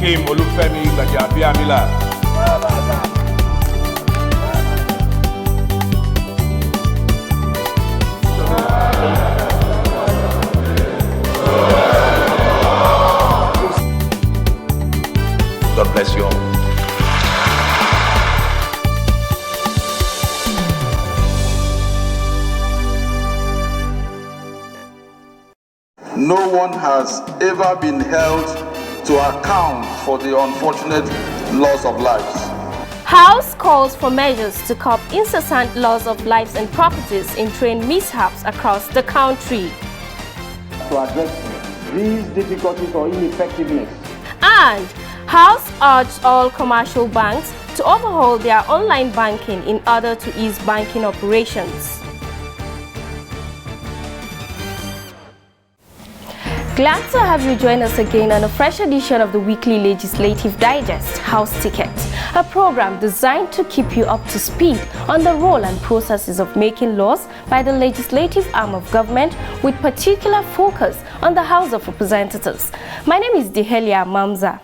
Hakeem Olufemi Gbajabiamila. God bless you all. No one has ever been held to account for the unfortunate loss of lives. House calls for measures to curb incessant loss of lives and properties in train mishaps across the country. To address these difficulties or ineffectiveness. And House urged all commercial banks to overhaul their online banking in order to ease banking operations. Glad to have you join us again on a fresh edition of the weekly Legislative Digest, House Ticket, a program designed to keep you up to speed on the role and processes of making laws by the legislative arm of government, with particular focus on the House of Representatives. My name is Dehelia Mamza.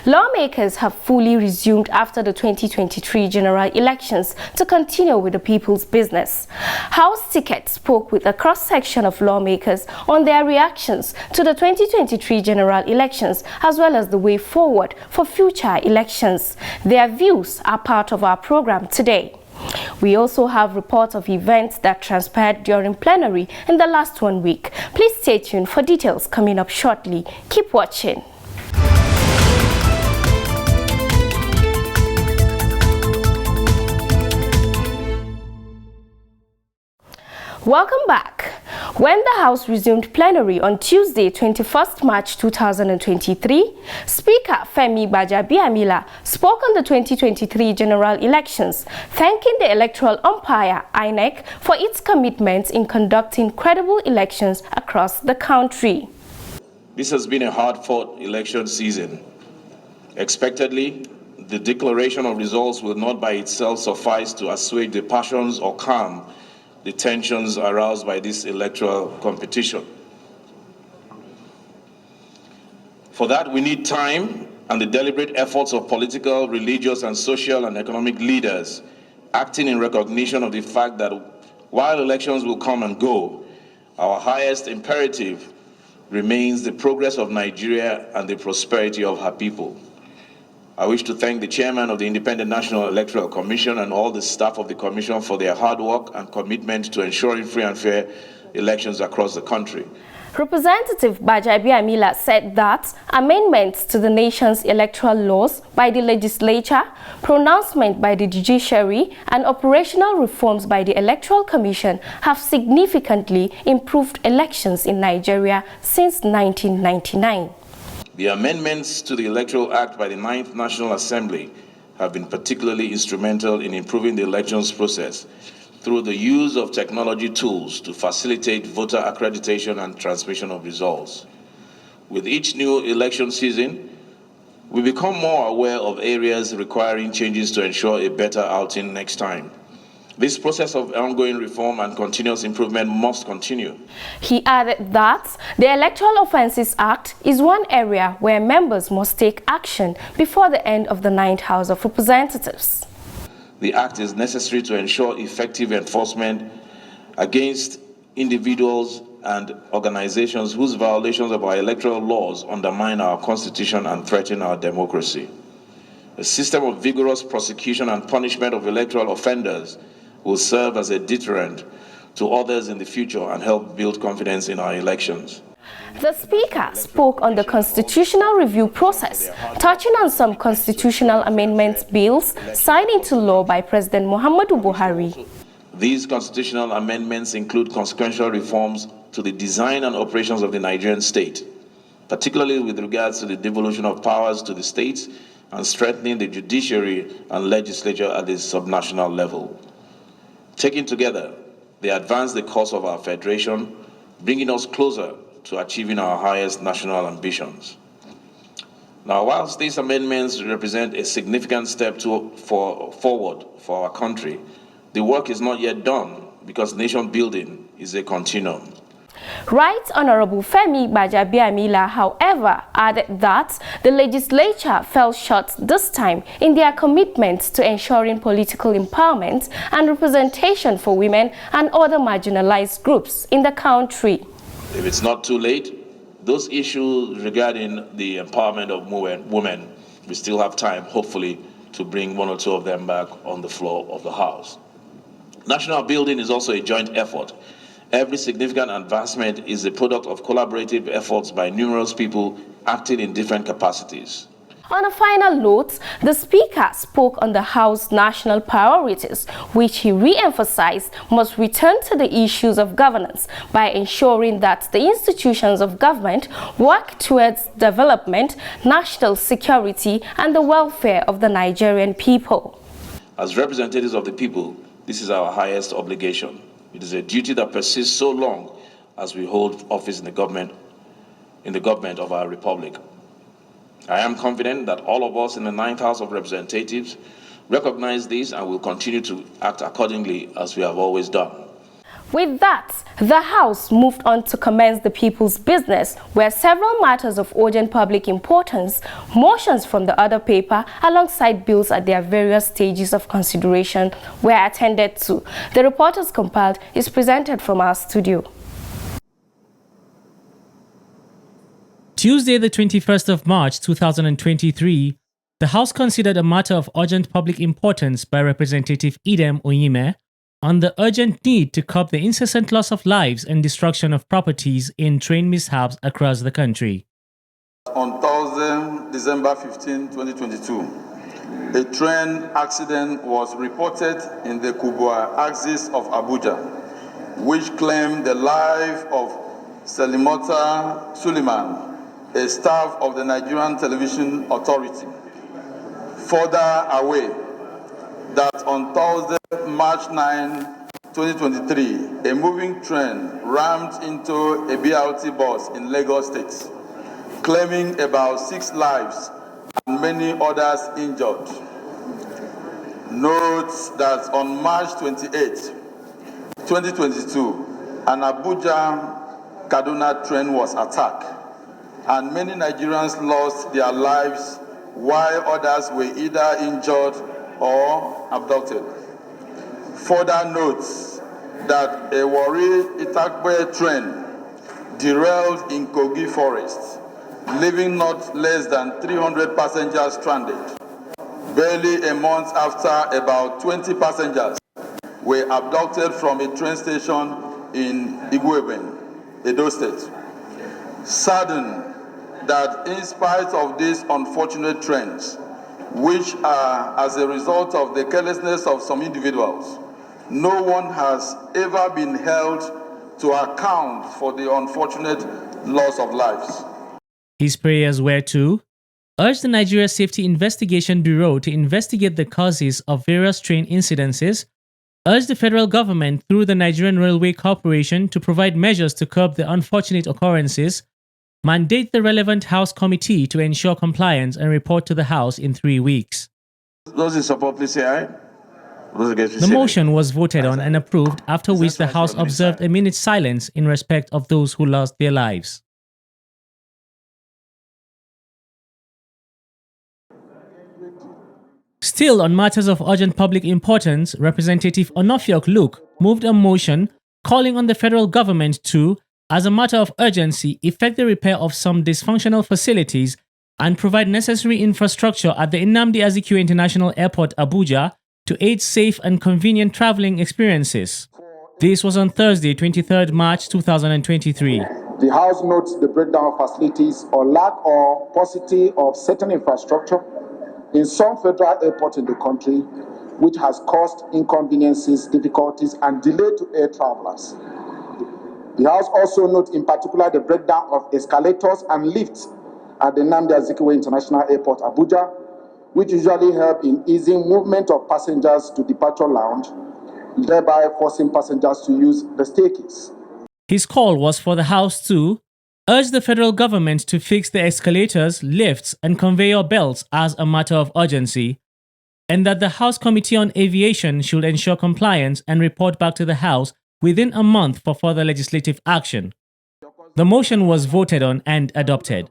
Lawmakers have fully resumed after the 2023 general elections to continue with the people's business. House Ticket spoke with a cross-section of lawmakers on their reactions to the 2023 general elections as well as the way forward for future elections. Their views are part of our program today. We also have reports of events that transpired during plenary in the last 1 week. Please stay tuned for details coming up shortly. Keep watching. Welcome back. When the House resumed plenary on Tuesday, 21st March 2023, Speaker Femi Gbajabiamila spoke on the 2023 general elections, thanking the electoral umpire, INEC, for its commitments in conducting credible elections across the country. This has been a hard-fought election season. Expectedly, the declaration of results will not by itself suffice to assuage the passions or calm the tensions aroused by this electoral competition. For that, we need time and the deliberate efforts of political, religious, and social and economic leaders acting in recognition of the fact that while elections will come and go, our highest imperative remains the progress of Nigeria and the prosperity of her people. I wish to thank the chairman of the Independent National Electoral Commission and all the staff of the commission for their hard work and commitment to ensuring free and fair elections across the country. Representative Gbajabiamila said that amendments to the nation's electoral laws by the legislature, pronouncement by the judiciary, and operational reforms by the Electoral Commission have significantly improved elections in Nigeria since 1999. The amendments to the Electoral Act by the 9th National Assembly have been particularly instrumental in improving the elections process through the use of technology tools to facilitate voter accreditation and transmission of results. With each new election season, we become more aware of areas requiring changes to ensure a better outing next time. This process of ongoing reform and continuous improvement must continue. He added that the Electoral Offences Act is one area where members must take action before the end of the 9th House of Representatives. The Act is necessary to ensure effective enforcement against individuals and organizations whose violations of our electoral laws undermine our Constitution and threaten our democracy. A system of vigorous prosecution and punishment of electoral offenders will serve as a deterrent to others in the future and help build confidence in our elections. The Speaker spoke on the constitutional review process, touching on some constitutional amendments bills signed into law by President Muhammadu Buhari. These constitutional amendments include consequential reforms to the design and operations of the Nigerian state, particularly with regards to the devolution of powers to the states and strengthening the judiciary and legislature at the subnational level. Taken together, they advance the cause of our federation, bringing us closer to achieving our highest national ambitions. Now, whilst these amendments represent a significant step forward for our country, the work is not yet done because nation building is a continuum. Right Honorable Femi Gbajabiamila, however, added that the legislature fell short this time in their commitment to ensuring political empowerment and representation for women and other marginalized groups in the country. If it's not too late, those issues regarding the empowerment of women, we still have time, hopefully, to bring one or two of them back on the floor of the House. National building is also a joint effort. Every significant advancement is a product of collaborative efforts by numerous people acting in different capacities. On a final note, the Speaker spoke on the House's national priorities, which he re-emphasized must return to the issues of governance by ensuring that the institutions of government work towards development, national security, and the welfare of the Nigerian people. As representatives of the people, this is our highest obligation. It is a duty that persists so long as we hold office in the government of our republic. I am confident that all of us in the 9th House of Representatives recognize this and will continue to act accordingly as we have always done. With that, the House moved on to commence the people's business, where several matters of urgent public importance, motions from the other paper, alongside bills at their various stages of consideration, were attended to. The reporters compiled is presented from our studio. Tuesday, the 21st of March 2023, the House considered a matter of urgent public importance by Representative Idem Onyime on the urgent need to curb the incessant loss of lives and destruction of properties in train mishaps across the country. On Thursday, December 15, 2022, a train accident was reported in the Kubwa axis of Abuja, which claimed the life of Selimota Suleiman, a staff of the Nigerian Television Authority. Further away, that on Thursday, March 9, 2023, a moving train rammed into a BRT bus in Lagos State, claiming about 6 lives and many others injured. Note that on March 28, 2022, an Abuja-Kaduna train was attacked, and many Nigerians lost their lives while others were either injured or abducted. Further notes that a Warri Itakpe train derailed in Kogi Forest, leaving not less than 300 passengers stranded. Barely a month after, about 20 passengers were abducted from a train station in Igweben, Edo State. Saddened that in spite of these unfortunate trends, which are as a result of the carelessness of some individuals, no one has ever been held to account for the unfortunate loss of lives. His prayers were to urge the Nigeria Safety Investigation Bureau to investigate the causes of various train incidences, urge the federal government through the Nigerian Railway Corporation to provide measures to curb the unfortunate occurrences, mandate the relevant House committee to ensure compliance and report to the House in 3 weeks. Those in support, please say aye. The motion was voted on and approved, after which the House observed a minute's silence in respect of those who lost their lives. Still on matters of urgent public importance, Representative Onofiok Luke moved a motion calling on the federal government to, as a matter of urgency, effect the repair of some dysfunctional facilities and provide necessary infrastructure at the Nnamdi Azikiwe International Airport, Abuja, to aid safe and convenient traveling experiences. This was on Thursday, 23rd March 2023. The House notes the breakdown of facilities or lack or paucity of certain infrastructure in some federal airports in the country, which has caused inconveniences, difficulties, and delay to air travelers. The House also notes in particular the breakdown of escalators and lifts at the Nnamdi Azikiwe International Airport, Abuja, which usually help in easing movement of passengers to departure lounge, thereby forcing passengers to use the staircase. His call was for the House to urge the federal government to fix the escalators, lifts, and conveyor belts as a matter of urgency, and that the House Committee on Aviation should ensure compliance and report back to the House within a month for further legislative action. The motion was voted on and adopted.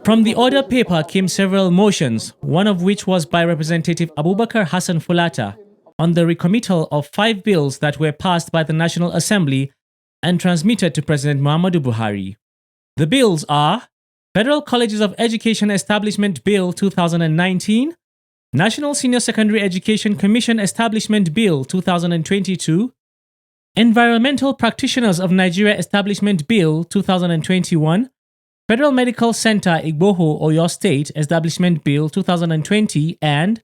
From the order paper came several motions, one of which was by Representative Abubakar Hassan Fulata on the recommittal of 5 bills that were passed by the National Assembly and transmitted to President Muhammadu Buhari. The bills are Federal Colleges of Education Establishment Bill 2019, National Senior Secondary Education Commission Establishment Bill 2022, Environmental Practitioners of Nigeria Establishment Bill 2021, Federal Medical Center Igboho, Oyo State Establishment Bill 2020, and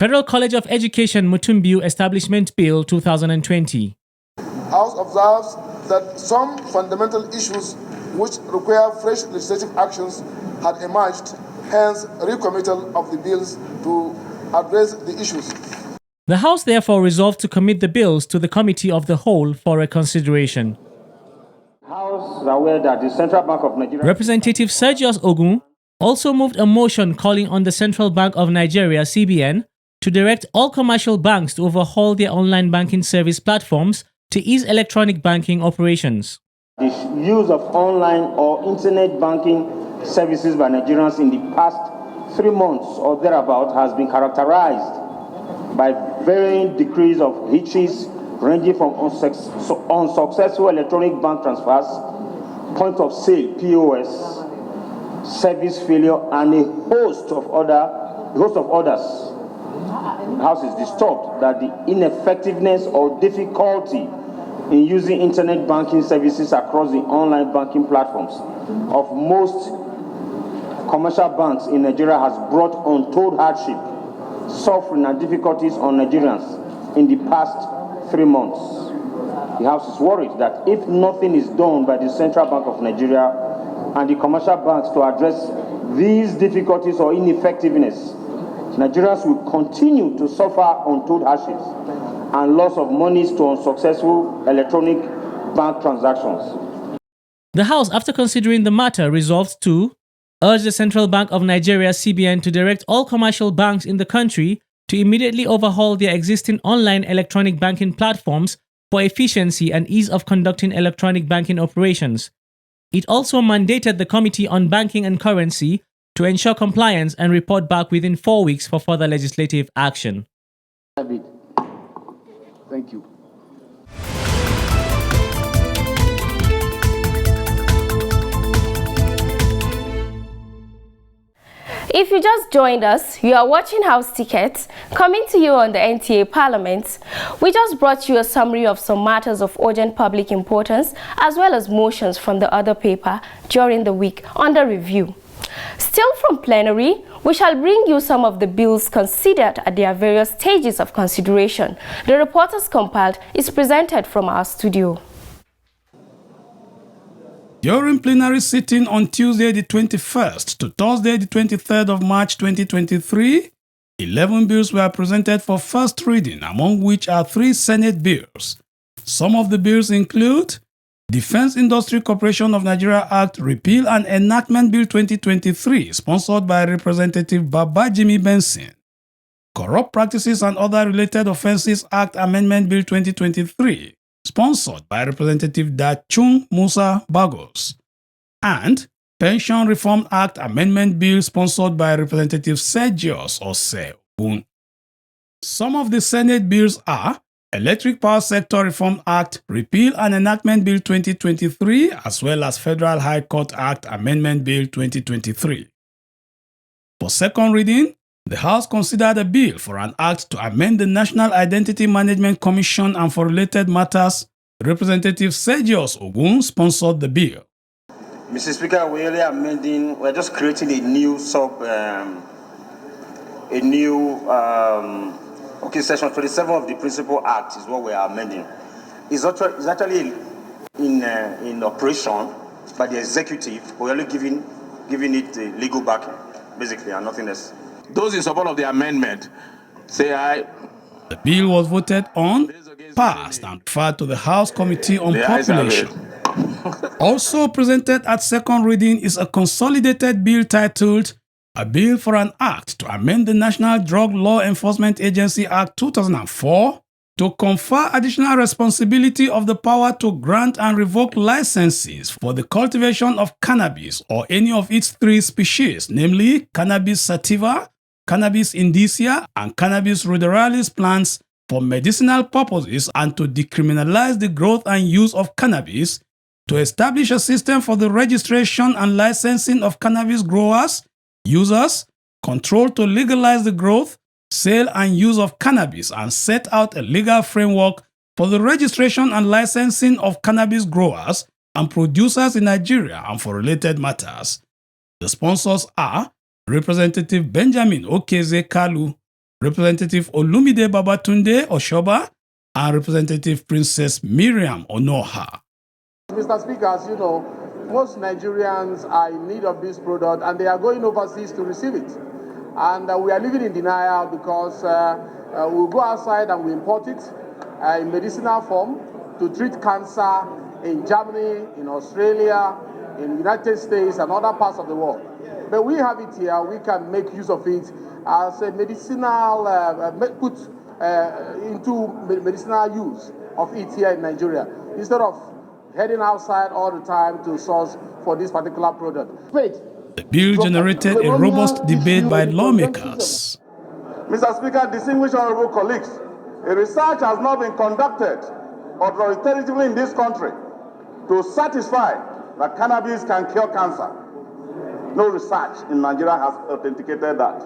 Federal College of Education Mutumbiu Establishment Bill 2020. House observes that some fundamental issues which require fresh legislative actions had emerged, hence recommittal of the bills to address the issues. The House therefore resolved to commit the bills to the Committee of the Whole for a consideration. House is aware that the Central Bank of Nigeria... Representative Sergius Ogun also moved a motion calling on the Central Bank of Nigeria, CBN, to direct all commercial banks to overhaul their online banking service platforms to ease electronic banking operations. The use of online or internet banking services by Nigerians in the past 3 months or thereabout has been characterized by varying degrees of hitches ranging from unsuccessful electronic bank transfers, point of sale POS, service failure, and a host of others. The House is disturbed that the ineffectiveness or difficulty in using internet banking services across the online banking platforms of most commercial banks in Nigeria has brought untold hardship, suffering, and difficulties on Nigerians in the past 3 months. The House is worried that if nothing is done by the Central Bank of Nigeria and the commercial banks to address these difficulties or ineffectiveness, Nigerians will continue to suffer untold hardships and loss of monies to unsuccessful electronic bank transactions. The House, after considering the matter, resolved to urge the Central Bank of Nigeria, CBN, to direct all commercial banks in the country to immediately overhaul their existing online electronic banking platforms for efficiency and ease of conducting electronic banking operations. It also mandated the Committee on Banking and Currency to ensure compliance and report back within 4 weeks for further legislative action. Thank you. If you just joined us, you are watching House Tickets, coming to you on the NTA Parliament. We just brought you a summary of some matters of urgent public importance, as well as motions from the other paper during the week under review. Still from plenary, we shall bring you some of the bills considered at their various stages of consideration. The reporters compiled is presented from our studio. During plenary sitting on Tuesday the 21st to Thursday the 23rd of March 2023, 11 bills were presented for first reading, among which are 3 Senate bills. Some of the bills include Defense Industry Corporation of Nigeria Act Repeal and Enactment Bill 2023, sponsored by Representative Babajimi Benson. Corrupt Practices and Other Related Offences Act Amendment Bill 2023, sponsored by Representative Dachung Musa Bagos, and Pension Reform Act Amendment Bill, sponsored by Representative Sergius Ogun. Some of the Senate bills are Electric Power Sector Reform Act Repeal and Enactment Bill 2023, as well as Federal High Court Act Amendment Bill 2023. For second reading, the House considered a bill for an act to amend the National Identity Management Commission, and for related matters, Representative Sergius Ogun sponsored the bill. Mr. Speaker, we're just creating a new Section 27 of the Principal Act is what we are amending. It's actually in operation by the executive. We're only giving it the legal backing, basically, and nothing else. Those in support of the amendment, say aye. The bill was voted on, passed, and referred to the House Committee on Population. Also presented at second reading is a consolidated bill titled A Bill for an Act to Amend the National Drug Law Enforcement Agency Act 2004 to confer additional responsibility of the power to grant and revoke licenses for the cultivation of cannabis or any of its three species, namely Cannabis sativa, Cannabis indica, and Cannabis ruderalis plants for medicinal purposes, and to decriminalize the growth and use of cannabis, to establish a system for the registration and licensing of cannabis growers, users, control to legalize the growth, sale and use of cannabis, and set out a legal framework for the registration and licensing of cannabis growers and producers in Nigeria and for related matters. The sponsors are Representative Benjamin Okeze Kalu, Representative Olumide Babatunde Oshoba, and Representative Princess Miriam Onoha. Mr. Speaker, as you know, most Nigerians are in need of this product and they are going overseas to receive it. And we are living in denial because we go outside and we import it in medicinal form to treat cancer in Germany, in Australia, in the United States and other parts of the world. But we have it here, we can make use of it as a medicinal, put into medicinal use of it here in Nigeria, instead of heading outside all the time to source for this particular product. Wait. The bill generated a robust debate by lawmakers. Mr. Speaker, distinguished honorable colleagues, a research has not been conducted authoritatively in this country to satisfy that cannabis can cure cancer. No research in Nigeria has authenticated that.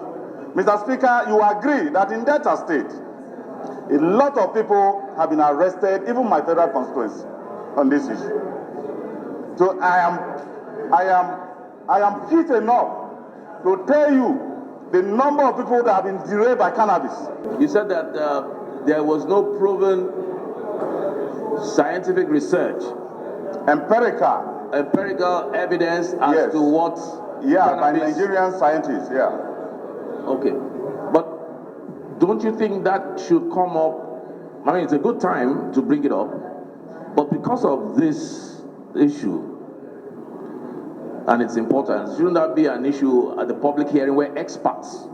Mr. Speaker, you agree that in Delta State, a lot of people have been arrested, even my federal constituency, on this issue. So I am fit enough to tell you the number of people that have been derailed by cannabis. You said that there was no proven scientific research, empirical evidence as to what. Yeah, by Nigerian scientists. Yeah. Okay, but don't you think that should come up? I mean, it's a good time to bring it up, but because of this issue. And it's important. Shouldn't that be an issue at the public hearing where experts,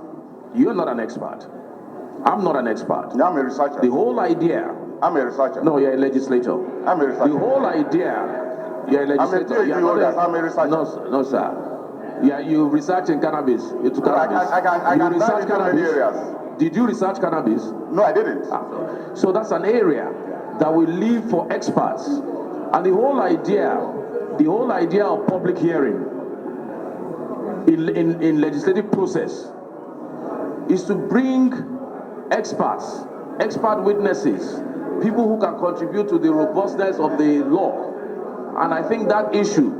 you're not an expert, I'm not an expert. Yeah, I'm a researcher. The whole idea. I'm a researcher. No, you're a legislator. I'm a researcher. The whole idea, you're a legislator. I'm a researcher. No, sir. Yeah, you research in cannabis. It's cannabis. I can research cannabis areas. Did you research cannabis? No, I didn't. So that's an area that will leave for experts. And the whole idea of public hearing in legislative process is to bring experts, expert witnesses, people who can contribute to the robustness of the law. And I think that issue,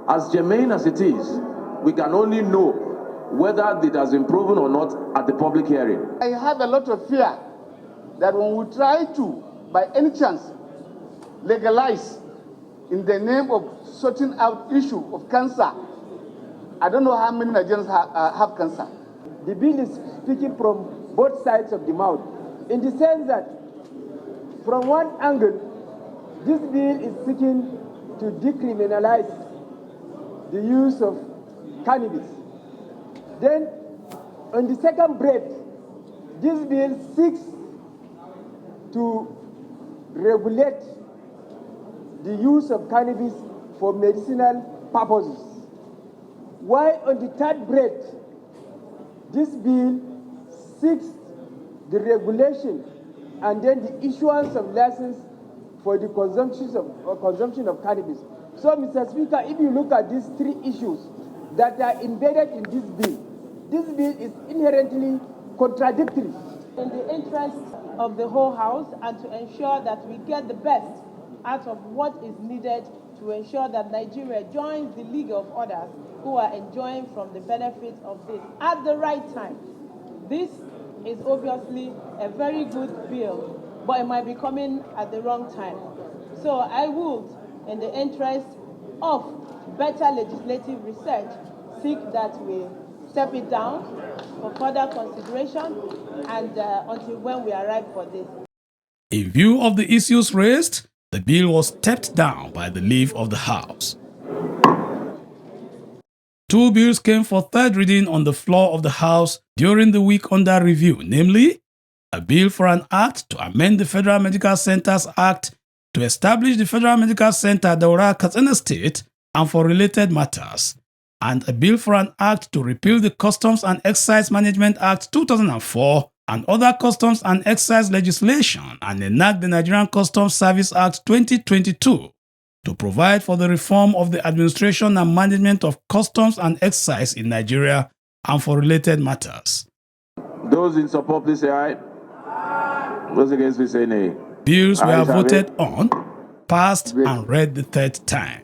as germane as it is, we can only know whether it has been proven or not at the public hearing. I have a lot of fear that when we try to, by any chance, legalize in the name of sorting out issue of cancer, I don't know how many Nigerians have cancer. The bill is speaking from both sides of the mouth, in the sense that from one angle, this bill is seeking to decriminalize the use of cannabis. Then, on the second breath, this bill seeks to regulate the use of cannabis for medicinal purposes. While on the third breath, this bill seeks the regulation and then the issuance of license for the consumption of cannabis. So, Mr. Speaker, if you look at these three issues that are embedded in this bill is inherently contradictory. In the interest of the whole House and to ensure that we get the best out of what is needed to ensure that Nigeria joins the league of others who are enjoying from the benefits of this at the right time. This is obviously a very good bill, but it might be coming at the wrong time. So I would, in the interest of better legislative research, seek that we step it down for further consideration and until when we arrive for this. In view of the issues raised, the bill was stepped down by the leave of the House. Two bills came for third reading on the floor of the House during the week under review, namely a bill for an act to amend the Federal Medical Centers Act to establish the Federal Medical Center Daura, Katsina State, and for related matters, and a bill for an act to repeal the Customs and Excise Management Act 2004 and other customs and excise legislation and enact the Nigerian Customs Service Act 2022 to provide for the reform of the administration and management of customs and excise in Nigeria and for related matters. Those in support, please say aye. Those against, please say nay. Bills were voted on, passed, and read the third time.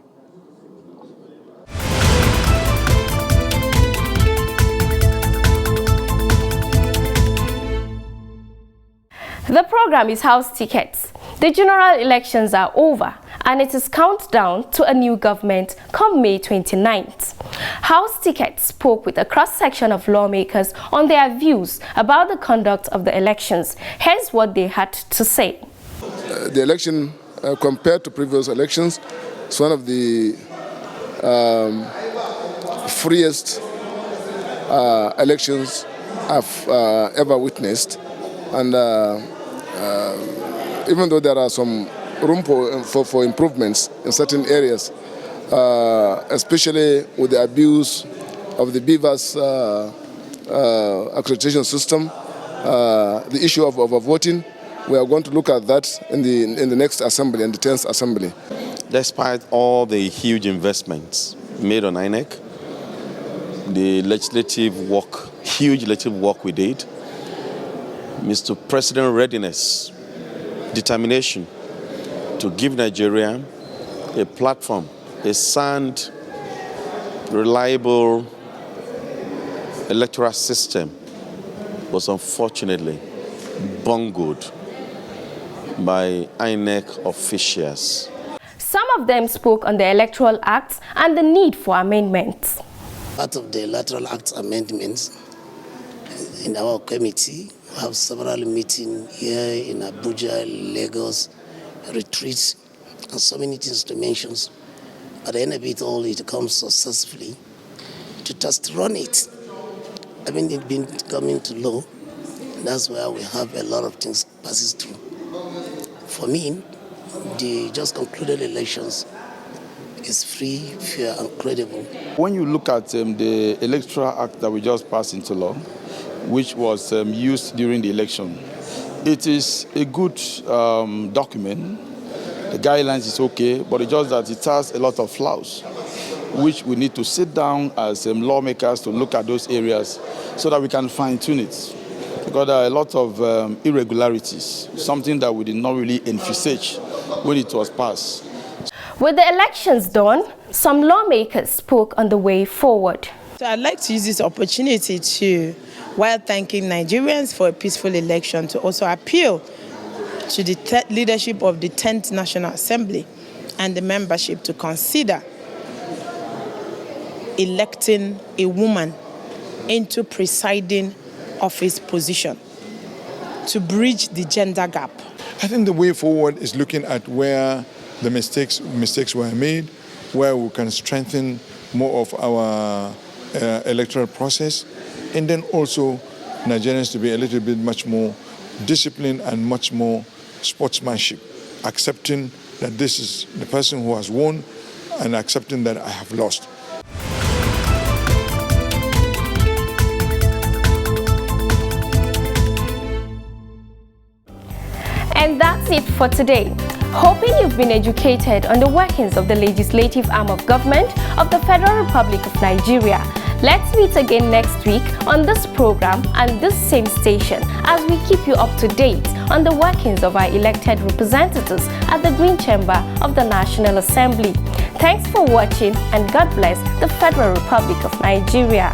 The program is House Tickets. The general elections are over and it is countdown to a new government come May 29th. House Tickets spoke with a cross-section of lawmakers on their views about the conduct of the elections. Here's what they had to say. The election, compared to previous elections, is one of the freest elections I've ever witnessed. And even though there are some room for improvements in certain areas, especially with the abuse of the Beavers accreditation system, the issue of voting, we are going to look at that in the next assembly, in the 10th assembly. Despite all the huge investments made on INEC, the huge legislative work we did, Mr. President readiness, determination to give Nigeria a platform, a sound, reliable electoral system was unfortunately bungled by INEC officials. Some of them spoke on the Electoral Act and the need for amendments. Part of the Electoral Act amendments in our committee, we have several meetings here in Abuja, Lagos, retreats, and so many things to mention. At the end of it all, it comes successfully to just run it. I mean, it's been coming to law. That's where we have a lot of things passes through. For me, the just concluded elections is free, fair, and credible. When you look at the Electoral Act that we just passed into law, which was used during the election, it is a good document. The guidelines is okay, but it's just that it has a lot of flaws, which we need to sit down as lawmakers to look at those areas so that we can fine-tune it. Because there are a lot of irregularities, something that we did not really envisage when it was passed. With the elections done, some lawmakers spoke on the way forward. So I'd like to use this opportunity to, while thanking Nigerians for a peaceful election, to also appeal to the leadership of the 10th National Assembly and the membership to consider electing a woman into presiding office position to bridge the gender gap. I think the way forward is looking at where the mistakes were made, where we can strengthen more of our electoral process, and then also Nigerians to be a little bit much more disciplined and much more sportsmanship, accepting that this is the person who has won and accepting that I have lost. And that's it for today. Hoping you've been educated on the workings of the legislative arm of government of the Federal Republic of Nigeria. Let's meet again next week on this program and this same station as we keep you up to date on the workings of our elected representatives at the Green Chamber of the National Assembly. Thanks for watching and God bless the Federal Republic of Nigeria.